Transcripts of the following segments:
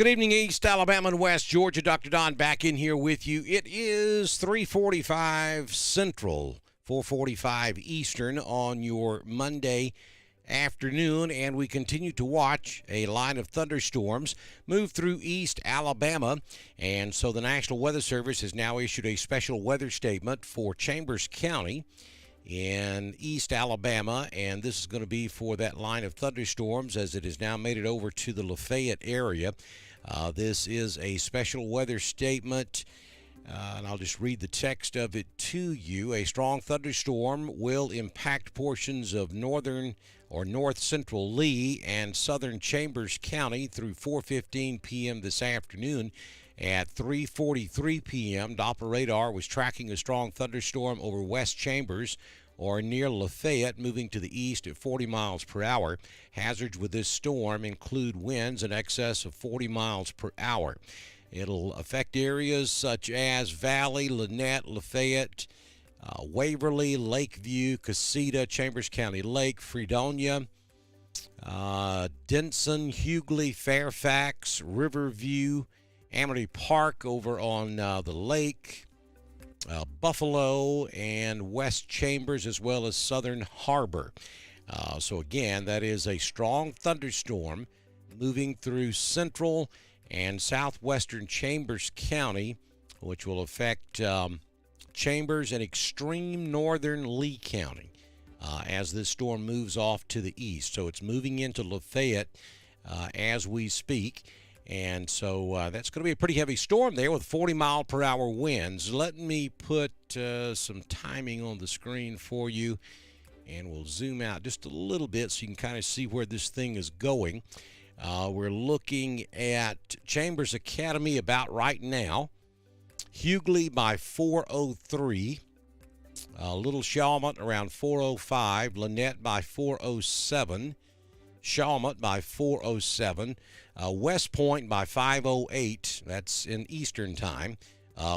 Good evening, East Alabama and West Georgia. Dr. Don back in here with you. It is 3:45 Central, 4:45 Eastern on your Monday afternoon, and we continue to watch a line of thunderstorms move through East Alabama. And so the National Weather Service has now issued a special weather statement for Chambers County in East Alabama, and this is going to be for that line of thunderstorms as it has now made it over to the Lafayette area. This is a special weather statement, and I'll just read the text of it to you. A strong thunderstorm will impact portions of northern or north central Lee and southern Chambers County through 4:15 p.m. this afternoon. At 3:43 p.m., Doppler radar was tracking a strong thunderstorm over West Chambers or near Lafayette, moving to the east at 40 miles per hour. Hazards with this storm include winds in excess of 40 miles per hour. It'll affect areas such as Valley, Lynette, Lafayette, Waverly, Lakeview, Casita, Chambers County Lake, Fredonia, Denson, Hughley, Fairfax, Riverview, Amity Park over on the lake, Buffalo, and West Chambers, as well as Southern Harbor. So again, that is a strong thunderstorm moving through central and southwestern Chambers County, which will affect Chambers and extreme northern Lee County as this storm moves off to the east. So it's moving into Lafayette as we speak. And so that's going to be a pretty heavy storm there with 40-mile-per-hour winds. Let me put some timing on the screen for you, and we'll zoom out just a little bit so you can kind of see where this thing is going. We're looking at Chambers Academy about right now. Hughley by 4:03. Little Shawmut around 4:05. Lynette by 4:07. Shawmut by 4:07. West Point by 5:08. That's in Eastern time.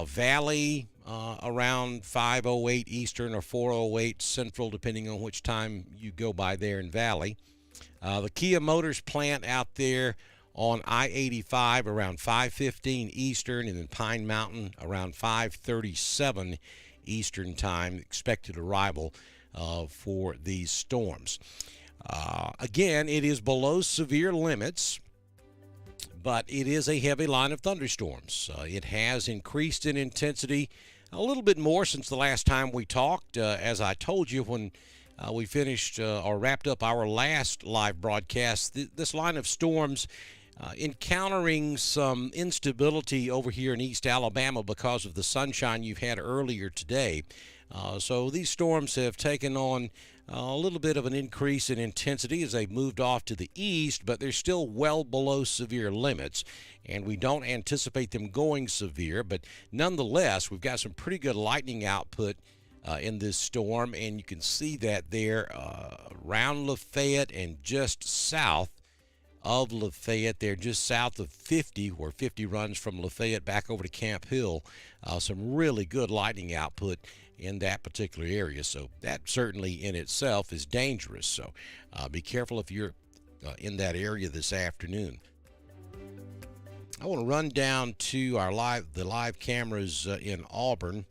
Valley around 5:08 Eastern or 4:08 Central, depending on which time you go by there in Valley. The Kia Motors plant out there on I-85 around 5:15 Eastern, and then Pine Mountain around 5:37 Eastern time. Expected arrival for these storms. Again, it is below severe limits, but it is a heavy line of thunderstorms. It has increased in intensity a little bit more since the last time we talked. As I told you when we finished or wrapped up our last live broadcast, this line of storms encountering some instability over here in East Alabama because of the sunshine you've had earlier today. So these storms have taken on a little bit of an increase in intensity as they've moved off to the east, but they're still well below severe limits, and we don't anticipate them going severe. But nonetheless, we've got some pretty good lightning output in this storm, and you can see that there around Lafayette and just south of Lafayette. They're just south of 50, where 50 runs from Lafayette back over to Camp Hill. Some really good lightning output in that particular area. So that certainly in itself is dangerous. So be careful if you're in that area this afternoon. I want to run down to the live cameras in Auburn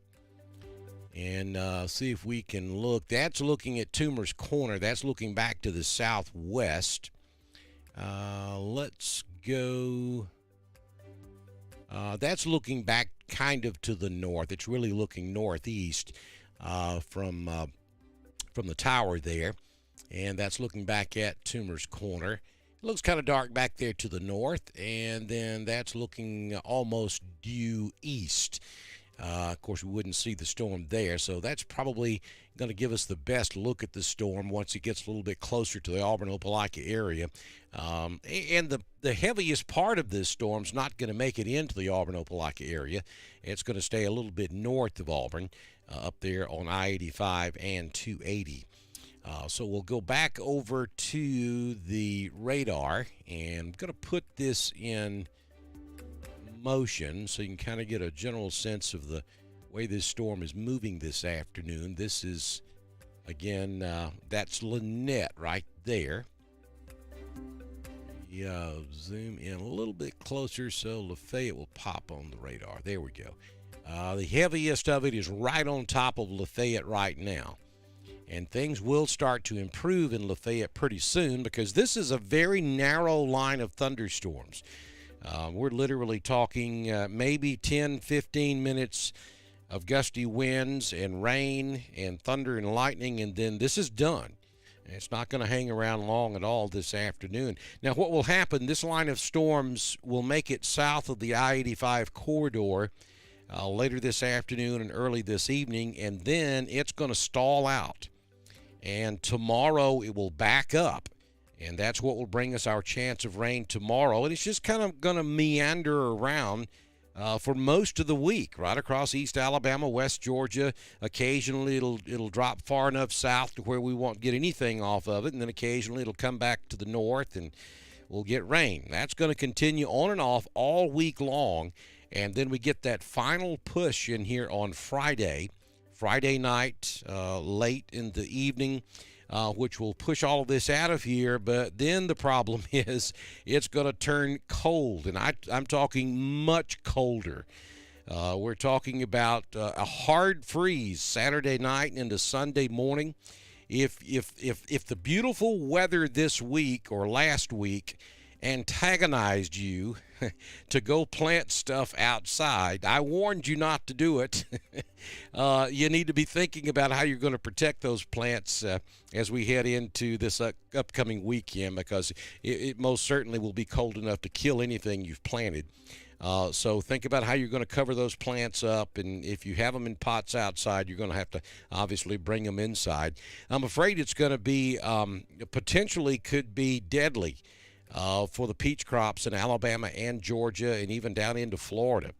and see if we can look. That's looking at Toomer's Corner. That's looking back to the southwest. Let's go. That's looking back kind of to the north. It's really looking northeast from the tower there, and that's looking back at Toomer's Corner. It looks kind of dark back there to the north, and then that's looking almost due east. Of course, we wouldn't see the storm there, so that's probably going to give us the best look at the storm once it gets a little bit closer to the Auburn-Opelika area. And the heaviest part of this storm is not going to make it into the Auburn-Opelika area. It's going to stay a little bit north of Auburn, up there on I-85 and 280. So we'll go back over to the radar, and I'm going to put this in motion so you can kind of get a general sense of the way this storm is moving this afternoon. This is, again, that's Lynette right there. Yeah, zoom in a little bit closer so Lafayette will pop on the radar. There we go. The heaviest of it is right on top of Lafayette right now. And things will start to improve in Lafayette pretty soon because this is a very narrow line of thunderstorms. We're literally talking maybe 10, 15 minutes of gusty winds and rain and thunder and lightning, and then this is done. It's not going to hang around long at all this afternoon. Now, what will happen, this line of storms will make it south of the I-85 corridor later this afternoon and early this evening, and then it's going to stall out. And tomorrow it will back up, and that's what will bring us our chance of rain tomorrow. And it's just kind of going to meander around for most of the week, right across East Alabama, West Georgia. Occasionally it'll drop far enough south to where we won't get anything off of it, and then occasionally it'll come back to the north and we'll get rain. That's going to continue on and off all week long, and then we get that final push in here on Friday night, late in the evening, which will push all of this out of here. But then the problem is it's going to turn cold, and I'm talking much colder. We're talking about a hard freeze Saturday night into Sunday morning. If the beautiful weather this week or last week antagonized you to go plant stuff outside, I warned you not to do it. You need to be thinking about how you're going to protect those plants as we head into this upcoming weekend, because it most certainly will be cold enough to kill anything you've planted. So think about how you're going to cover those plants up, and if you have them in pots outside, you're going to have to obviously bring them inside. I'm afraid it's going to be potentially could be deadly for the peach crops in Alabama and Georgia and even down into Florida,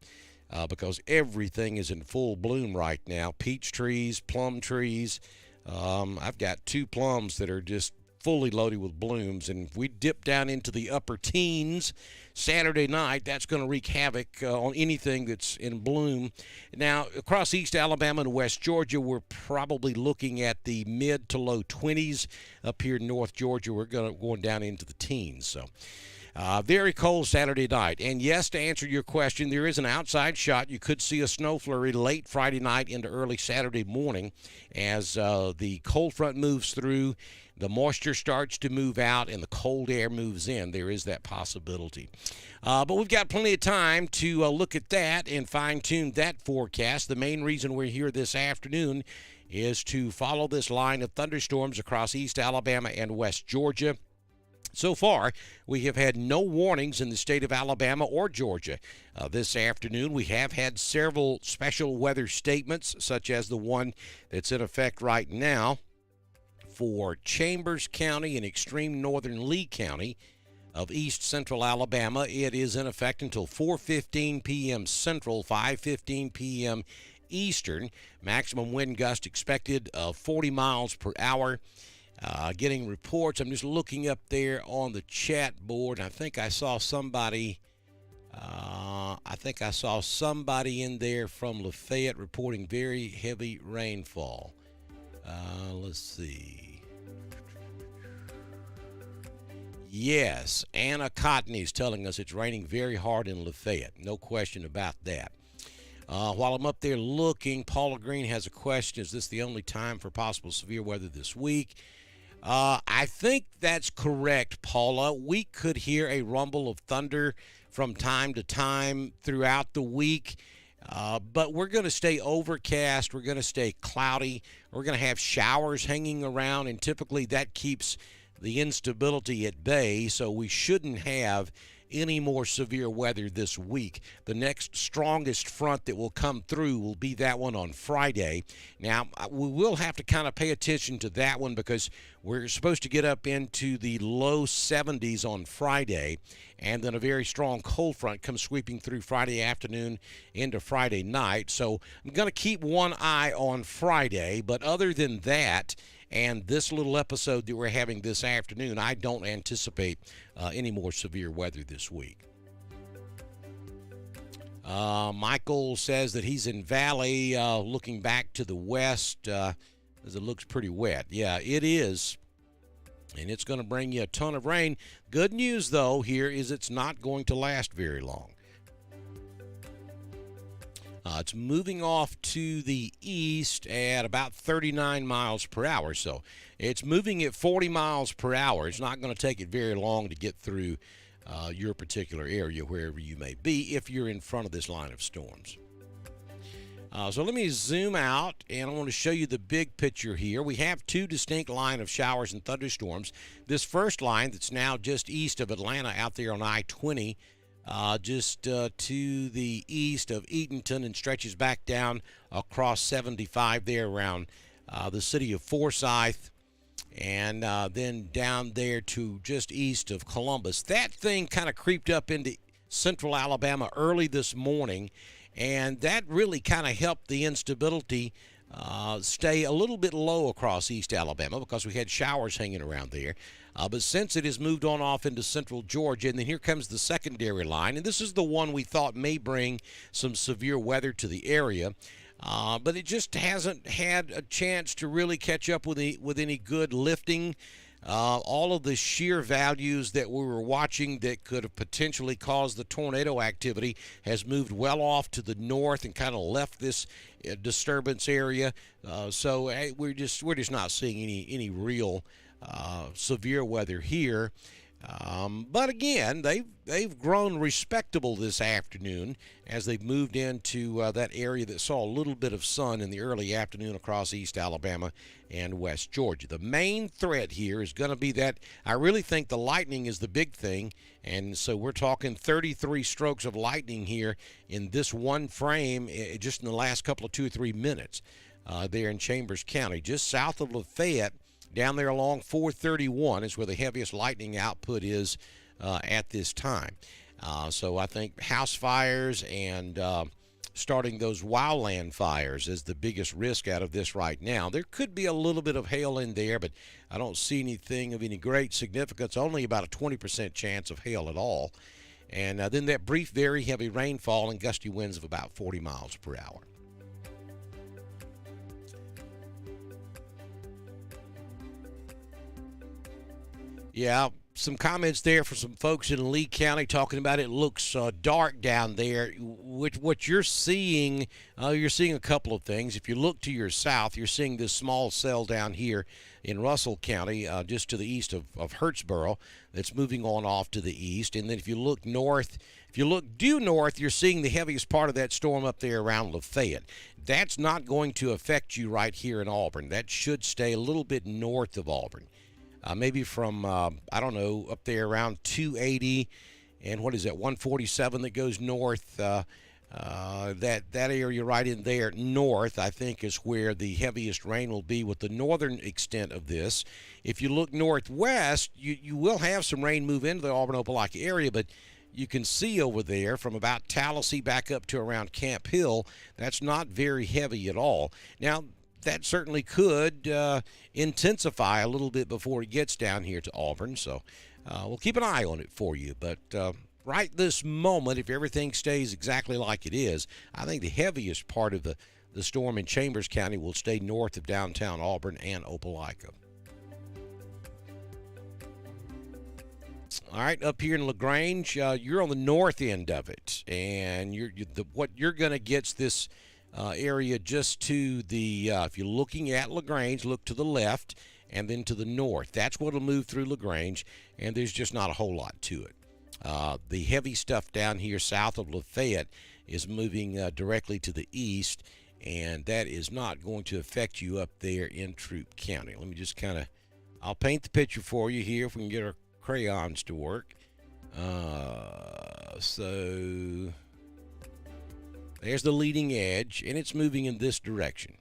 because everything is in full bloom right now. Peach trees, plum trees. I've got 2 plums that are just fully loaded with blooms, and if we dip down into the upper teens Saturday night, that's going to wreak havoc on anything that's in bloom. Now, across East Alabama and West Georgia, we're probably looking at the mid to low 20s. Up here in North Georgia, we're going down into the teens. So very cold Saturday night. And yes, to answer your question, there is an outside shot. You could see a snow flurry late Friday night into early Saturday morning as the cold front moves through. The moisture starts to move out and the cold air moves in. There is that possibility. But we've got plenty of time to look at that and fine-tune that forecast. The main reason we're here this afternoon is to follow this line of thunderstorms across East Alabama and West Georgia. So far, we have had no warnings in the state of Alabama or Georgia. This afternoon, we have had several special weather statements, such as the one that's in effect right now for Chambers County and extreme northern Lee County of east central Alabama. It is in effect until 4:15 p.m. Central, 5:15 p.m. Eastern. Maximum wind gust expected of 40 miles per hour. Getting reports. I'm just looking up there on the chat board. I think I saw somebody. In there from Lafayette reporting very heavy rainfall. Let's see. Yes, Anna Cotney is telling us it's raining very hard in Lafayette. No question about that. While I'm up there looking, Paula Green has a question. Is this the only time for possible severe weather this week? I think that's correct, Paula. We could hear a rumble of thunder from time to time throughout the week. But we're going to stay overcast. We're going to stay cloudy. We're going to have showers hanging around, and typically that keeps the instability at bay, so we shouldn't have any more severe weather this week. The next strongest front that will come through will be that one on Friday. Now, we will have to kind of pay attention to that one because we're supposed to get up into the low 70s on Friday, and then a very strong cold front comes sweeping through Friday afternoon into Friday night. So I'm going to keep one eye on Friday, but other than that, and this little episode that we're having this afternoon, I don't anticipate any more severe weather this week. Michael says that he's in Valley looking back to the west as it looks pretty wet. Yeah, it is. and it's going to bring you a ton of rain. Good news, though, here is it's not going to last very long. It's moving off to the east at about 39 miles per hour. So it's moving at 40 miles per hour. It's not going to take it very long to get through your particular area, wherever you may be, if you're in front of this line of storms. So let me zoom out, and I want to show you the big picture here. We have two distinct lines of showers and thunderstorms. This first line that's now just east of Atlanta out there on I-20, just to the east of Eatonton, and stretches back down across 75 there around the city of Forsyth, and then down there to just east of Columbus. That thing kind of creeped up into central Alabama early this morning, and that really kind of helped the instability stay a little bit low across East Alabama because we had showers hanging around there. But since it has moved on off into central Georgia, and then here comes the secondary line, and this is the one we thought may bring some severe weather to the area, but it just hasn't had a chance to really catch up with any good lifting. All of the shear values that we were watching that could have potentially caused the tornado activity has moved well off to the north and kind of left this disturbance area. So we're just not seeing any real severe weather here. But again, they've grown respectable this afternoon as they've moved into that area that saw a little bit of sun in the early afternoon across East Alabama and West Georgia. The main threat here is going to be that I really think the lightning is the big thing, and so we're talking 33 strokes of lightning here in this one frame just in the last couple of 2 or 3 minutes there in Chambers County, just south of Lafayette. Down there along 431 is where the heaviest lightning output is at this time. So I think house fires and starting those wildland fires is the biggest risk out of this right now. There could be a little bit of hail in there, but I don't see anything of any great significance, only about a 20% chance of hail at all. And then that brief, very heavy rainfall and gusty winds of about 40 miles per hour. Yeah, some comments there for some folks in Lee County talking about it looks dark down there. What you're seeing a couple of things. If you look to your south, you're seeing this small cell down here in Russell County, just to the east of Hurtsboro, that's moving on off to the east. And then if you look north, due north, you're seeing the heaviest part of that storm up there around Lafayette. That's not going to affect you right here in Auburn. That should stay a little bit north of Auburn. Maybe from, I don't know, up there around 280 and what is that, 147 that goes north. That area right in there north, I think, is where the heaviest rain will be with the northern extent of this. If you look northwest, you will have some rain move into the Auburn-Opelika area, but you can see over there from about Tallahassee back up to around Camp Hill, that's not very heavy at all. Now, that certainly could intensify a little bit before it gets down here to Auburn, so we'll keep an eye on it for you. But right this moment, if everything stays exactly like it is, I think the heaviest part of the storm in Chambers County will stay north of downtown Auburn and Opelika. All right, up here in LaGrange, you're on the north end of it, and what you're going to get's this area just to the, if you're looking at LaGrange, look to the left and then to the north. That's what will move through LaGrange, and there's just not a whole lot to it. The heavy stuff down here south of Lafayette is moving directly to the east, and that is not going to affect you up there in Troup County. Let me just I'll paint the picture for you here if we can get our crayons to work. So there's the leading edge, and it's moving in this direction.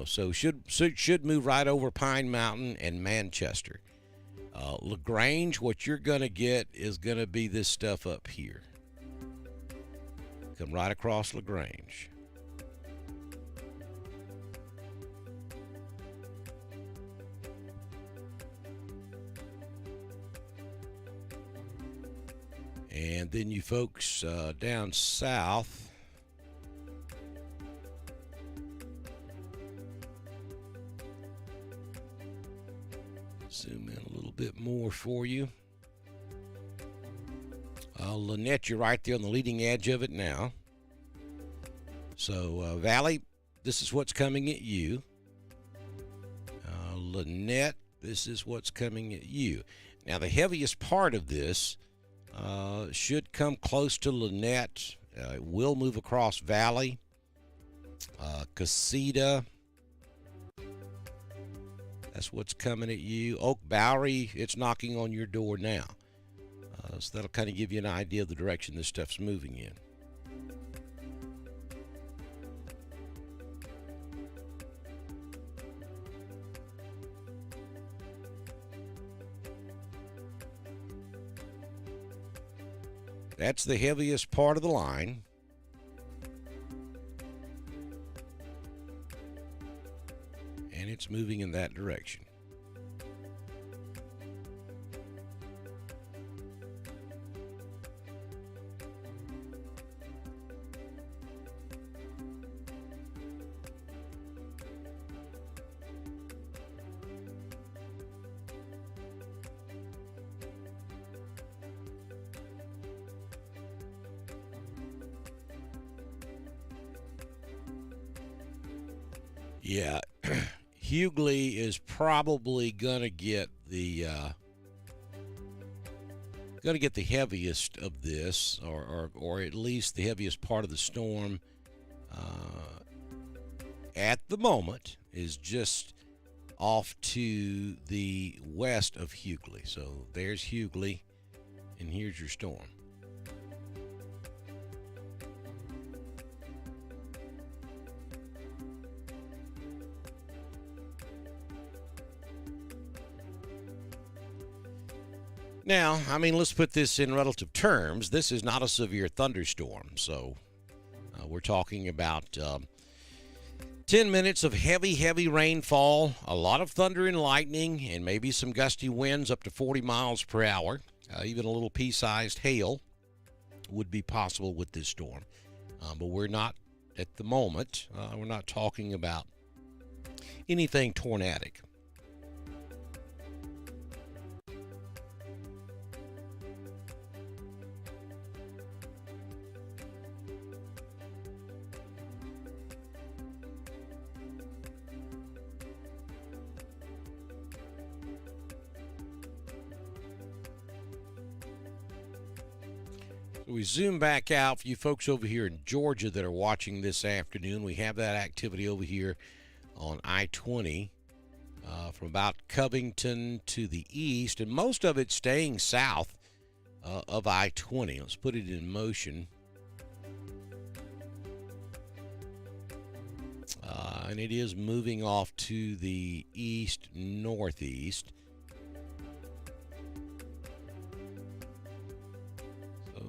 So should move right over Pine Mountain and Manchester. LaGrange, what you're going to get is going to be this stuff up here. Come right across LaGrange. And then you folks down south, Zoom in a little bit more for you. Lynette, you're right there on the leading edge of it now. So, Valley, this is what's coming at you. Lynette, this is what's coming at you. Now, the heaviest part of this should come close to Lynette. It will move across Valley. Casita. That's what's coming at you. Oak Bowery, it's knocking on your door now. So that'll kind of give you an idea of the direction this stuff's moving in. That's the heaviest part of the line. And it's moving in that direction. Yeah, Hughley is probably gonna get the heaviest of this, or at least the heaviest part of the storm. At the moment, is just off to the west of Hughley. So there's Hughley, and here's your storm. Now, I mean, let's put this in relative terms. This is not a severe thunderstorm, so we're talking about 10 minutes of heavy rainfall, a lot of thunder and lightning, and maybe some gusty winds up to 40 miles per hour. Even a little pea-sized hail would be possible with this storm. But we're not, at the moment, we're not talking about anything tornadic. We zoom back out for you folks over here in Georgia that are watching this afternoon. We have that activity over here on I-20 from about Covington to the east, and most of it staying south of I-20. Let's put it in motion. And it is moving off to the east-northeast.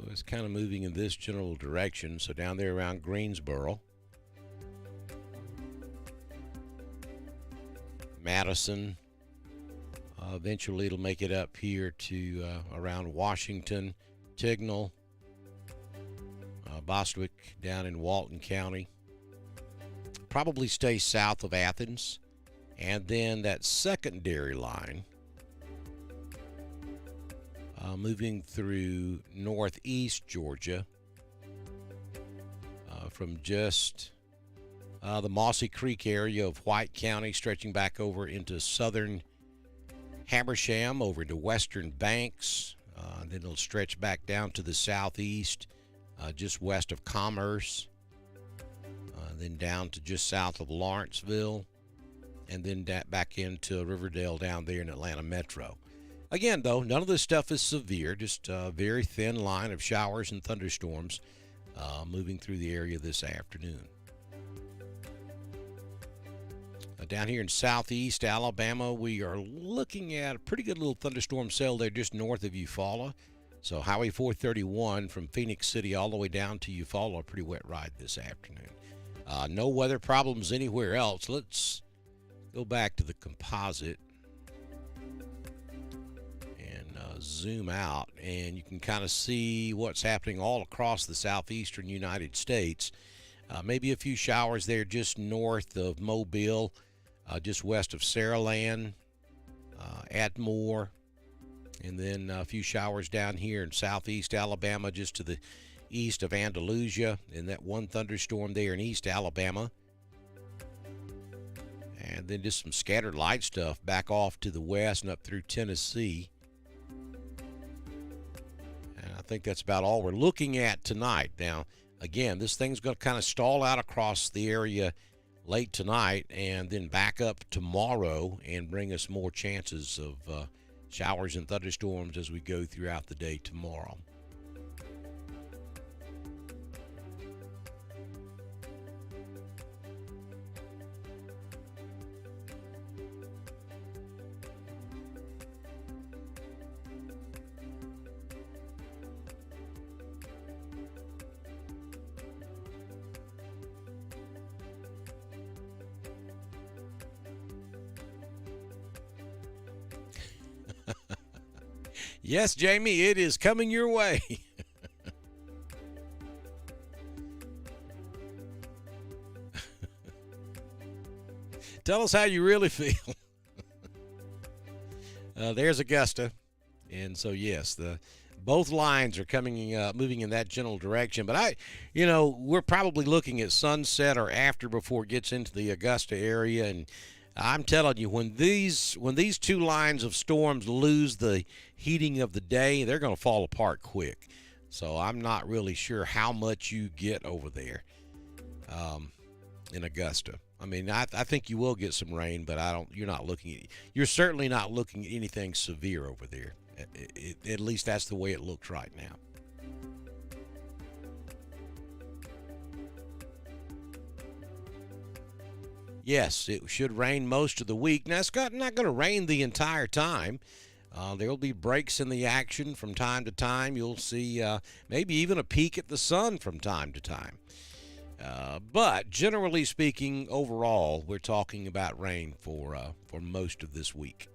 It's kind of moving in this general direction, so down there around Greensboro, Madison. Eventually it'll make it up here to around Washington, Tignal, Bostwick down in Walton County. Probably stay south of Athens, and then that secondary line moving through northeast Georgia from just the Mossy Creek area of White County, stretching back over into southern Habersham, over into western Banks. Then it'll stretch back down to the southeast, just west of Commerce, then down to just south of Lawrenceville, and then back into Riverdale down there in Atlanta Metro. Again, though, none of this stuff is severe, just a very thin line of showers and thunderstorms moving through the area this afternoon. Down here in southeast Alabama, we are looking at a pretty good little thunderstorm cell there just north of Eufaula. So Highway 431 from Phoenix City all the way down to Eufaula, a pretty wet ride this afternoon. No weather problems anywhere else. Let's go back to the composite zoom out, and you can kind of see what's happening all across the southeastern United States. Maybe a few showers there just north of Mobile, just west of Saraland, at Moore, and then a few showers down here in southeast Alabama, just to the east of Andalusia, and that one thunderstorm there in East Alabama. And then just some scattered light stuff back off to the west and up through Tennessee. And I think that's about all we're looking at tonight. Now, again, this thing's going to kind of stall out across the area late tonight and then back up tomorrow and bring us more chances of showers and thunderstorms as we go throughout the day tomorrow. Yes, Jamie, it is coming your way. Tell us how you really feel. There's Augusta. And so, yes, both lines are moving in that general direction. But we're probably looking at sunset or after before it gets into the Augusta area. And I'm telling you, when these two lines of storms lose the heating of the day, they're going to fall apart quick. So I'm not really sure how much you get over there in Augusta. I mean, I think you will get some rain, but you're certainly not looking at anything severe over there. At least that's the way it looks right now. Yes, it should rain most of the week. Now, it's not going to rain the entire time. There will be breaks in the action from time to time. You'll see maybe even a peek at the sun from time to time. But generally speaking, overall, we're talking about rain for most of this week.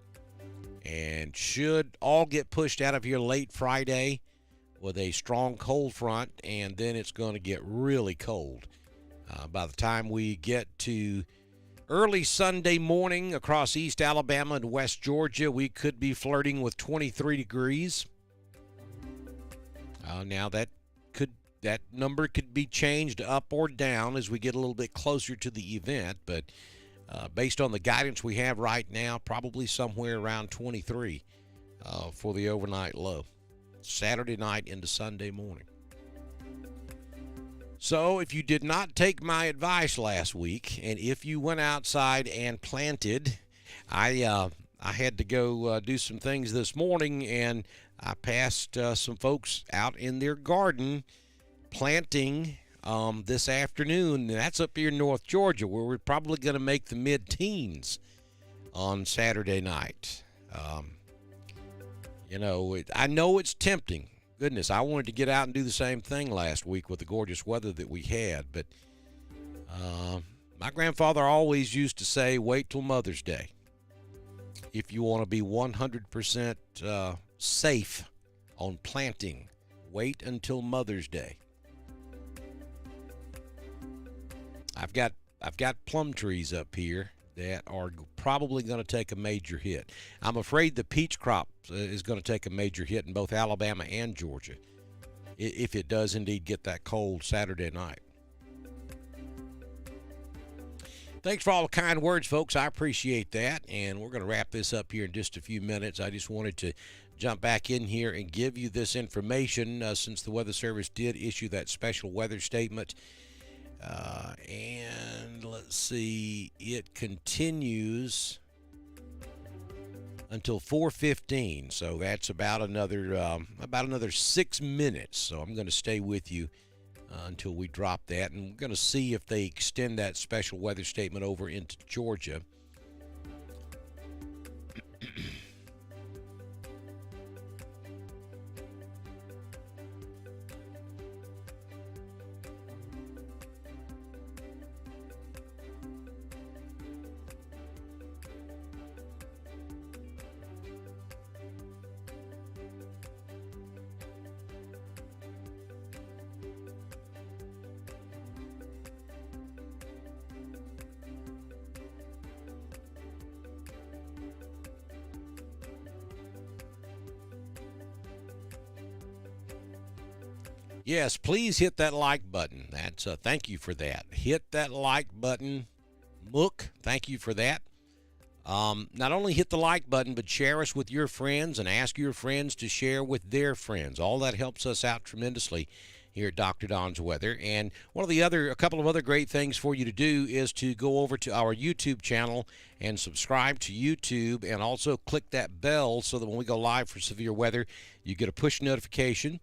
And should all get pushed out of here late Friday with a strong cold front, and then it's going to get really cold. By the time we get to early Sunday morning across East Alabama and West Georgia, we could be flirting with 23 degrees. Now that number could be changed up or down as we get a little bit closer to the event, but based on the guidance we have right now, probably somewhere around 23 for the overnight low. Saturday night into Sunday morning. So if you did not take my advice last week, and if you went outside and planted, I had to go do some things this morning, and I passed some folks out in their garden planting this afternoon. And that's up here in North Georgia, where we're probably going to make the mid-teens on Saturday night. I know it's tempting. Goodness, I wanted to get out and do the same thing last week with the gorgeous weather that we had, but my grandfather always used to say, wait till Mother's Day. If you want to be 100% safe on planting, wait until Mother's Day. I've got plum trees up here that are probably going to take a major hit. I'm afraid the peach crop is going to take a major hit in both Alabama and Georgia if it does indeed get that cold Saturday night. Thanks for all the kind words, folks. I appreciate that, and we're going to wrap this up here in just a few minutes. I just wanted to jump back in here and give you this information since the Weather Service did issue that special weather statement. And let's see, it continues until 4:15, so that's about another 6 minutes. So I'm going to stay with you until we drop that, and we're going to see if they extend that special weather statement over into Georgia. Yes, please hit that like button. That's thank you for that. Hit that like button, Mook. Thank you for that. Not only hit the like button, but share us with your friends and ask your friends to share with their friends. All that helps us out tremendously here at Dr. Don's Weather. And a couple of other great things for you to do is to go over to our YouTube channel and subscribe to YouTube, and also click that bell so that when we go live for severe weather, you get a push notification.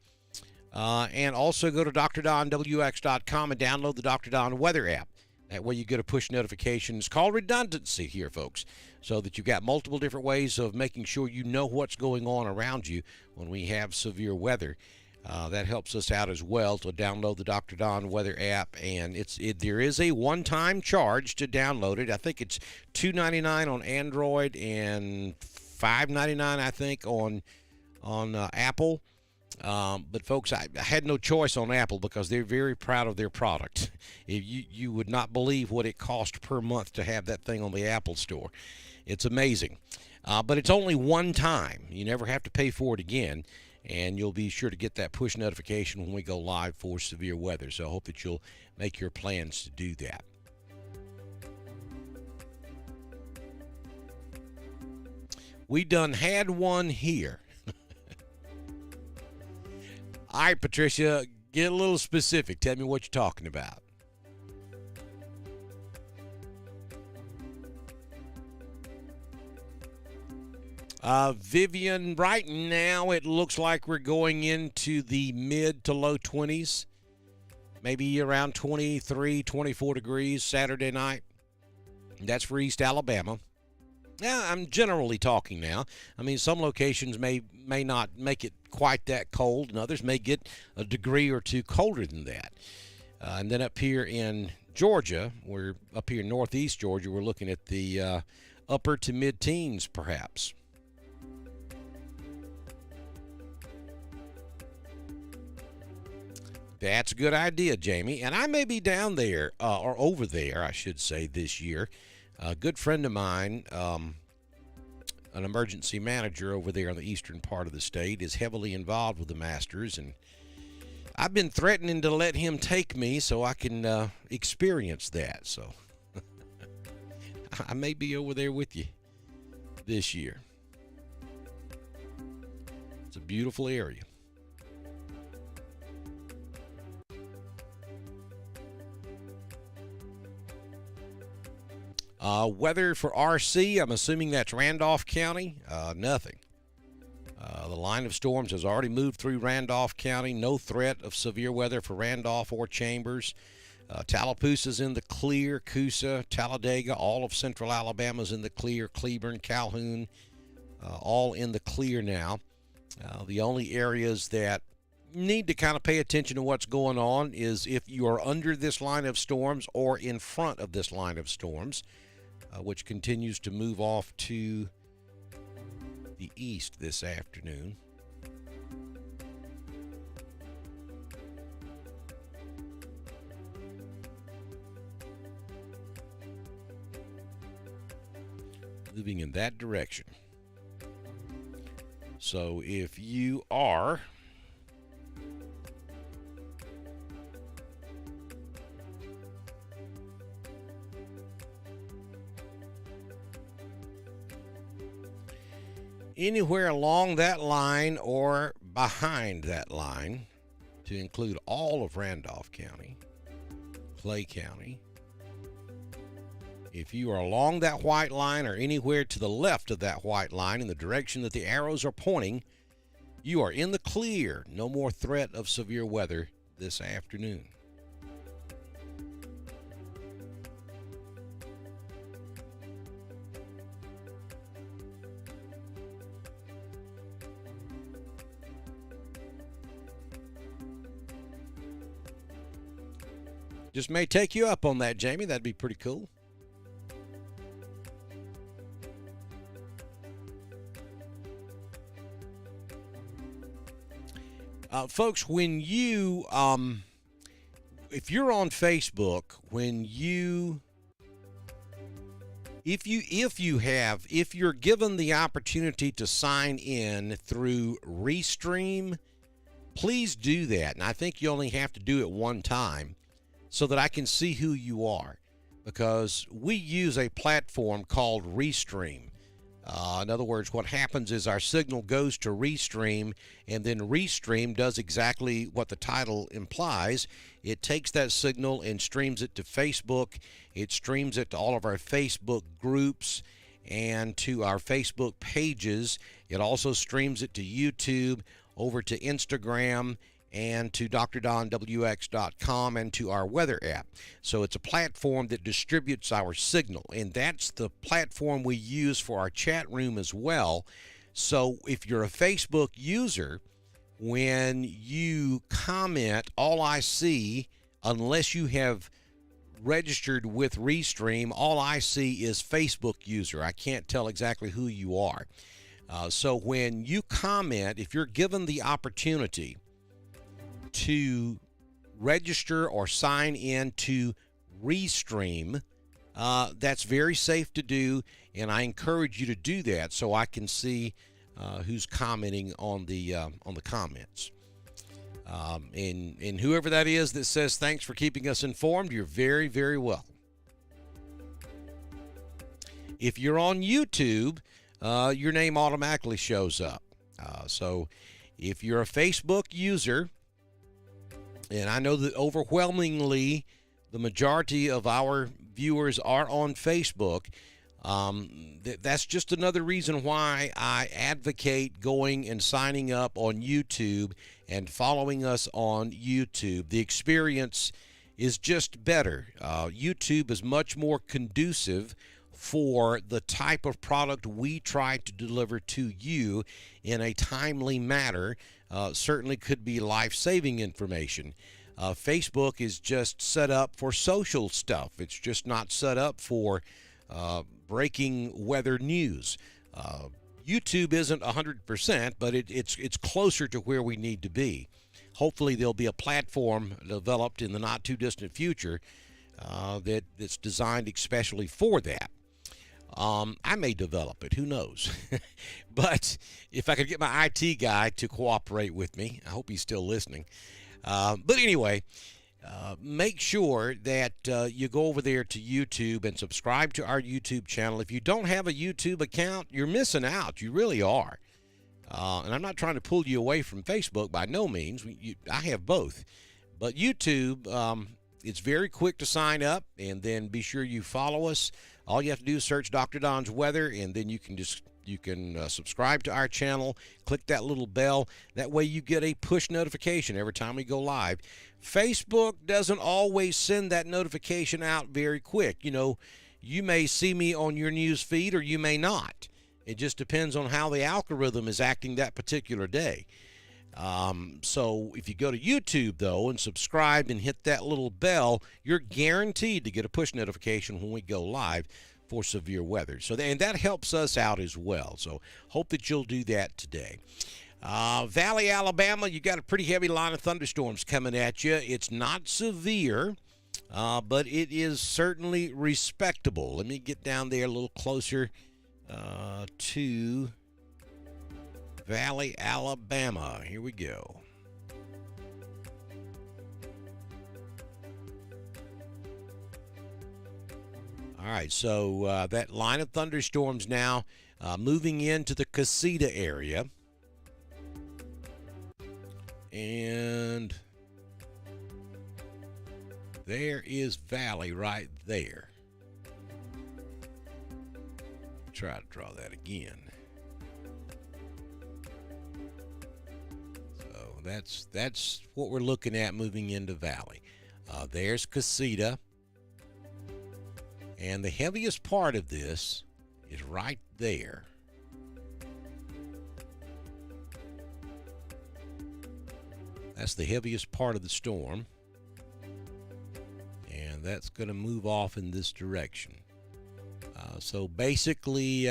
And also go to drdonwx.com and download the Dr. Don Weather app. That way you get a push notification. It's called redundancy here, folks, so that you've got multiple different ways of making sure you know what's going on around you when we have severe weather. That helps us out as well to download the Dr. Don Weather app, and there is a one-time charge to download it. I think it's $2.99 on Android and $5.99, I think, on Apple. But folks, I had no choice on Apple because they're very proud of their product. You would not believe what it cost per month to have that thing on the Apple Store. It's amazing. But it's only one time. You never have to pay for it again, and you'll be sure to get that push notification when we go live for severe weather. So I hope that you'll make your plans to do that. We done had one here. All right, Patricia, get a little specific. Tell me what you're talking about. Vivian, right now it looks like we're going into the mid to low 20s, maybe around 23, 24 degrees Saturday night. That's for East Alabama. Now, I'm generally talking now. I mean, some locations may not make it quite that cold, and others may get a degree or two colder than that. And then up here in Georgia, up here in northeast Georgia, we're looking at the upper to mid-teens, perhaps. That's a good idea, Jamie. And I may be down there, or over there, I should say, this year. A good friend of mine, an emergency manager over there in the eastern part of the state, is heavily involved with the Masters, and I've been threatening to let him take me so I can experience that. So I may be over there with you this year. It's a beautiful area. Weather for RC, I'm assuming that's Randolph County. Nothing. The line of storms has already moved through Randolph County. No threat of severe weather for Randolph or Chambers. Tallapoosa's in the clear. Coosa, Talladega, all of central Alabama's in the clear. Cleburne, Calhoun, all in the clear now. The only areas that need to kind of pay attention to what's going on is if you are under this line of storms or in front of this line of storms, which continues to move off to the east this afternoon. Moving in that direction. So if you are anywhere along that line or behind that line, to include all of Randolph County, Clay County, if you are along that white line or anywhere to the left of that white line in the direction that the arrows are pointing, you are in the clear. No more threat of severe weather this afternoon. Just may take you up on that, Jamie. That'd be pretty cool. Folks, when you, if you're on Facebook, if you're given the opportunity to sign in through Restream, please do that. And I think you only have to do it one time so that I can see who you are, because we use a platform called Restream. In other words, what happens is our signal goes to Restream, and then Restream does exactly what the title implies. It takes that signal and streams it to Facebook. It streams it to all of our Facebook groups and to our Facebook pages. It also streams it to YouTube, over to Instagram, and to drdonwx.com, and to our weather app. So it's a platform that distributes our signal, and that's the platform we use for our chat room as well. So if you're a Facebook user, when you comment, all I see, unless you have registered with Restream, all I see is Facebook user. I can't tell exactly who you are. So when you comment, if you're given the opportunity to register or sign in to Restream, that's very safe to do, and I encourage you to do that so I can see who's commenting on the comments. And whoever that is that says thanks for keeping us informed, you're very, very welcome. If you're on YouTube, your name automatically shows up. So if you're a Facebook user, and I know that overwhelmingly the majority of our viewers are on Facebook, that's just another reason why I advocate going and signing up on YouTube and following us on YouTube. The experience is just better. YouTube is much more conducive for the type of product we try to deliver to you in a timely manner. Certainly could be life-saving information. Facebook is just set up for social stuff. It's just not set up for breaking weather news. YouTube isn't 100%, but it's closer to where we need to be. Hopefully there'll be a platform developed in the not-too-distant future that's designed especially for that. I may develop it, who knows? But if I could get my IT guy to cooperate with me, I hope he's still listening. But anyway, make sure that you go over there to YouTube and subscribe to our YouTube channel. If you don't have a YouTube account, you're missing out. You really are. And I'm not trying to pull you away from Facebook by no means. I have both. But YouTube, it's very quick to sign up, and then be sure you follow us. All you have to do is search Dr. Don's Weather, and then you can subscribe to our channel, click that little bell. That way you get a push notification every time we go live. Facebook doesn't always send that notification out very quick. You know, you may see me on your news feed or you may not. It just depends on how the algorithm is acting that particular day. So if you go to YouTube, though, and subscribe and hit that little bell, you're guaranteed to get a push notification when we go live for severe weather. So and that helps us out as well. So hope that you'll do that today. Valley, Alabama, you got a pretty heavy line of thunderstorms coming at you. It's not severe, but it is certainly respectable. Let me get down there a little closer to Valley, Alabama. Here we go. All right, so that line of thunderstorms now moving into the Casita area. And there is Valley right there. Try to draw that again. That's what we're looking at moving into Valley. There's Casita. And the heaviest part of this is right there. That's the heaviest part of the storm. And that's going to move off in this direction. So basically,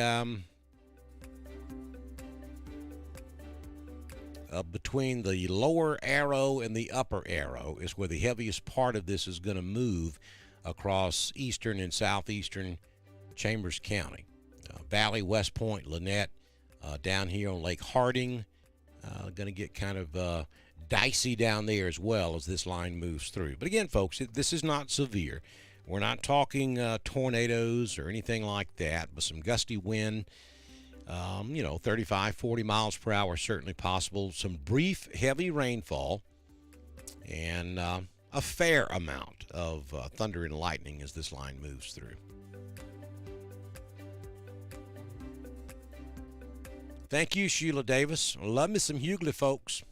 between the lower arrow and the upper arrow is where the heaviest part of this is going to move across eastern and southeastern Chambers County. Valley, West Point, Lynette, down here on Lake Harding, going to get kind of dicey down there as well as this line moves through. But again, folks, this is not severe. We're not talking tornadoes or anything like that, but some gusty wind, 35, 40 miles per hour certainly possible. Some brief, heavy rainfall, and a fair amount of thunder and lightning as this line moves through. Thank you, Sheila Davis. Love me some Hughley, folks.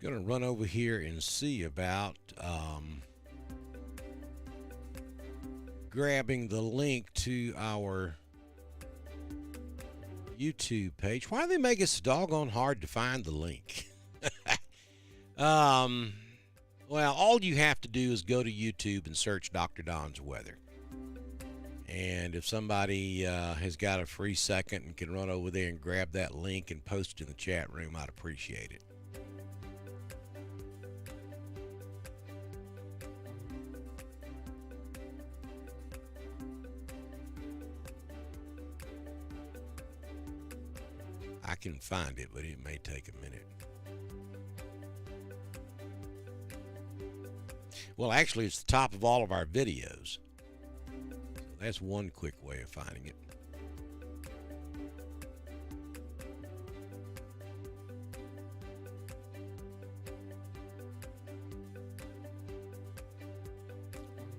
Going to run over here and see about grabbing the link to our YouTube page. Why do they make it so doggone hard to find the link? Well, all you have to do is go to YouTube and search Dr. Don's Weather. And if somebody has got a free second and can run over there and grab that link and post it in the chat room, I'd appreciate it. I can find it, but it may take a minute. Well, actually, it's the top of all of our videos. So that's one quick way of finding it.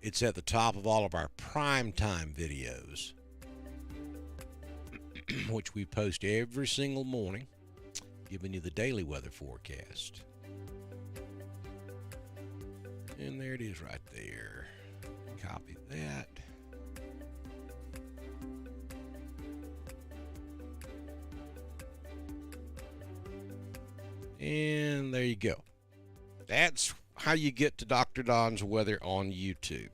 It's at the top of all of our primetime videos, which we post every single morning, giving you the daily weather forecast. And there it is right there. Copy that. And there you go. That's how you get to Dr. Don's Weather on YouTube.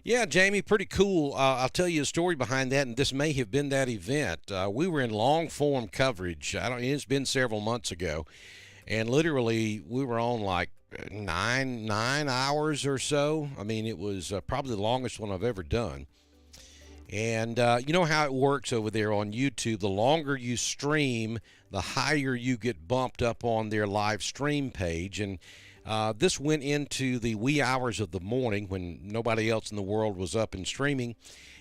Yeah, Jamie, pretty cool. I'll tell you a story behind that, and this may have been that event. We were in long-form coverage. It's been several months ago, and literally we were on like nine hours or so. I mean, it was probably the longest one I've ever done. And you know how it works over there on YouTube. The longer you stream, the higher you get bumped up on their live stream page. And this went into the wee hours of the morning when nobody else in the world was up and streaming.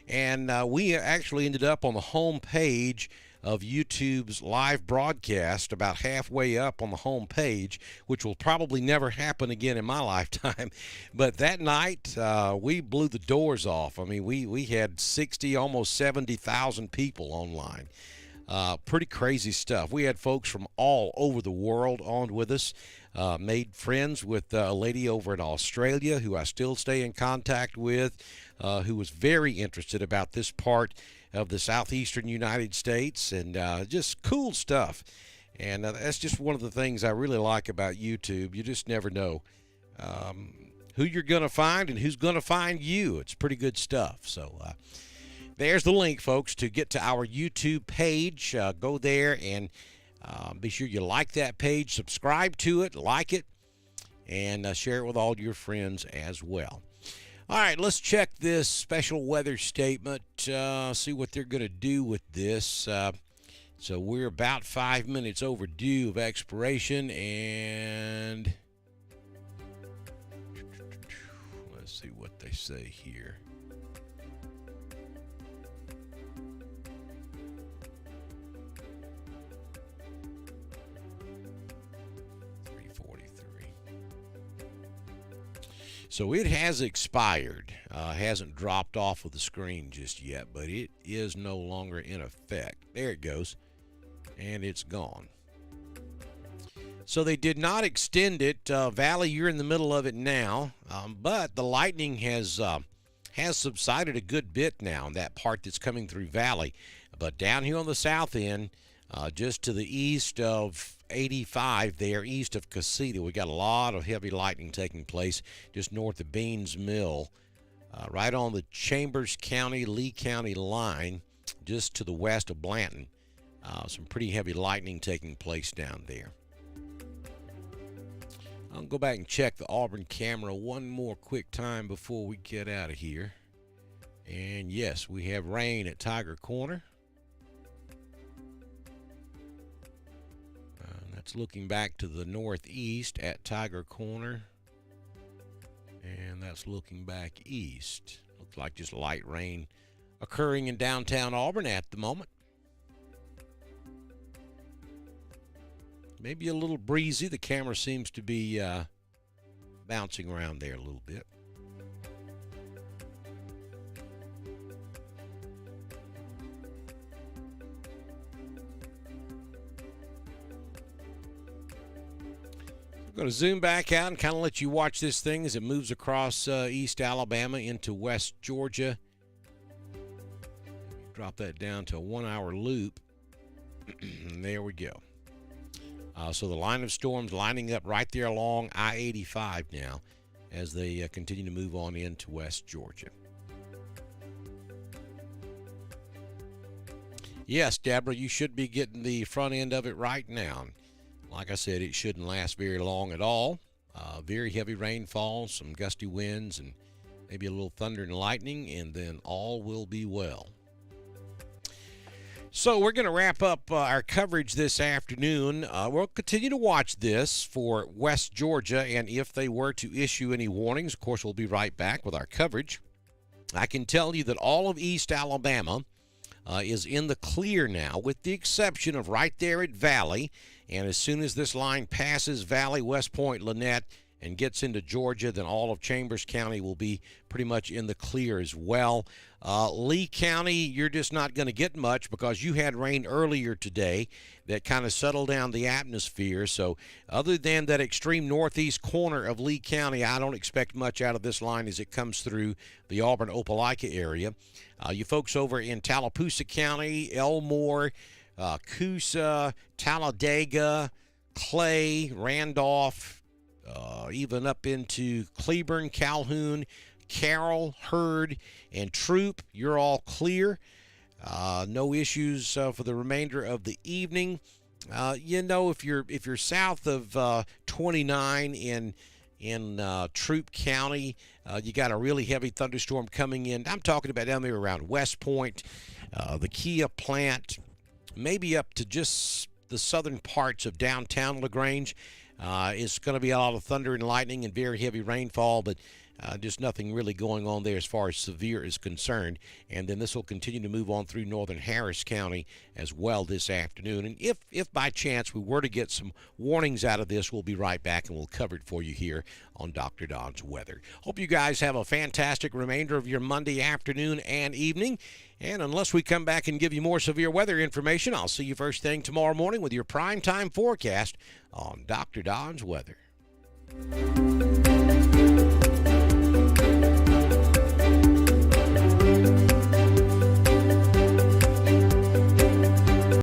And we actually ended up on the home page of YouTube's live broadcast, about halfway up on the home page, which will probably never happen again in my lifetime. But that night, we blew the doors off. I mean, we had 60, almost 70,000 people online. Pretty crazy stuff. We had folks from all over the world on with us. Made friends with a lady over in Australia who I still stay in contact with, who was very interested about this part of the southeastern United States, and just cool stuff. And that's just one of the things I really like about YouTube. You just never know who you're going to find and who's going to find you. It's pretty good stuff. So there's the link, folks, to get to our YouTube page. Go there and be sure you like that page, subscribe to it, like it, and share it with all your friends as well. All right, let's check this special weather statement, see what they're going to do with this. So we're about 5 minutes overdue of expiration, and let's see what they say here. So it has expired. Hasn't dropped off of the screen just yet, but it is no longer in effect. There it goes. And it's gone. So they did not extend it. Valley, you're in the middle of it now, but the lightning has subsided a good bit now in that part that's coming through Valley. But down here on the south end, just to the east of 85 there, east of Casita, we got a lot of heavy lightning taking place just north of Baines Mill, right on the Chambers County, Lee County line, just to the west of Blanton. Some pretty heavy lightning taking place down there. I'll go back and check the Auburn camera one more quick time before we get out of here. And yes, we have rain at Tiger Corner. That's looking back to the northeast at Tiger Corner. And that's looking back east. Looks like just light rain occurring in downtown Auburn at the moment. Maybe a little breezy. The camera seems to be bouncing around there a little bit. I'm going to zoom back out and kind of let you watch this thing as it moves across East Alabama into West Georgia. Drop that down to a 1 hour loop. And there we go. So the line of storms lining up right there along I-85 now as they continue to move on into West Georgia. Yes, Deborah, you should be getting the front end of it right now. Like I said, it shouldn't last very long at all. Very heavy rainfall, some gusty winds, and maybe a little thunder and lightning, and then all will be well. So we're going to wrap up our coverage this afternoon. We'll continue to watch this for West Georgia, and if they were to issue any warnings, of course, we'll be right back with our coverage. I can tell you that all of East Alabama is in the clear now, with the exception of right there at Valley. And as soon as this line passes Valley, West Point, Lynette, and gets into Georgia, then all of Chambers County will be pretty much in the clear as well. Lee County, you're just not going to get much because you had rain earlier today that kind of settled down the atmosphere. So other than that extreme northeast corner of Lee County, I don't expect much out of this line as it comes through the Auburn-Opelika area. You folks over in Tallapoosa County, Elmore, Coosa, Talladega, Clay, Randolph, even up into Cleburne, Calhoun, Carroll, Hurd, and Troop, you're all clear. No issues for the remainder of the evening. You know, if you're south of 29 in Troop County, you got a really heavy thunderstorm coming in. I'm talking about down there around West Point, the Kia plant, maybe up to just the southern parts of downtown LaGrange. It's going to be a lot of thunder and lightning and very heavy rainfall, but just nothing really going on there as far as severe is concerned. And then this will continue to move on through northern Harris County as well this afternoon. And if by chance we were to get some warnings out of this, we'll be right back and we'll cover it for you here on Dr. Don's Weather. Hope you guys have a fantastic remainder of your Monday afternoon and evening. And unless we come back and give you more severe weather information, I'll see you first thing tomorrow morning with your primetime forecast on Dr. Don's Weather.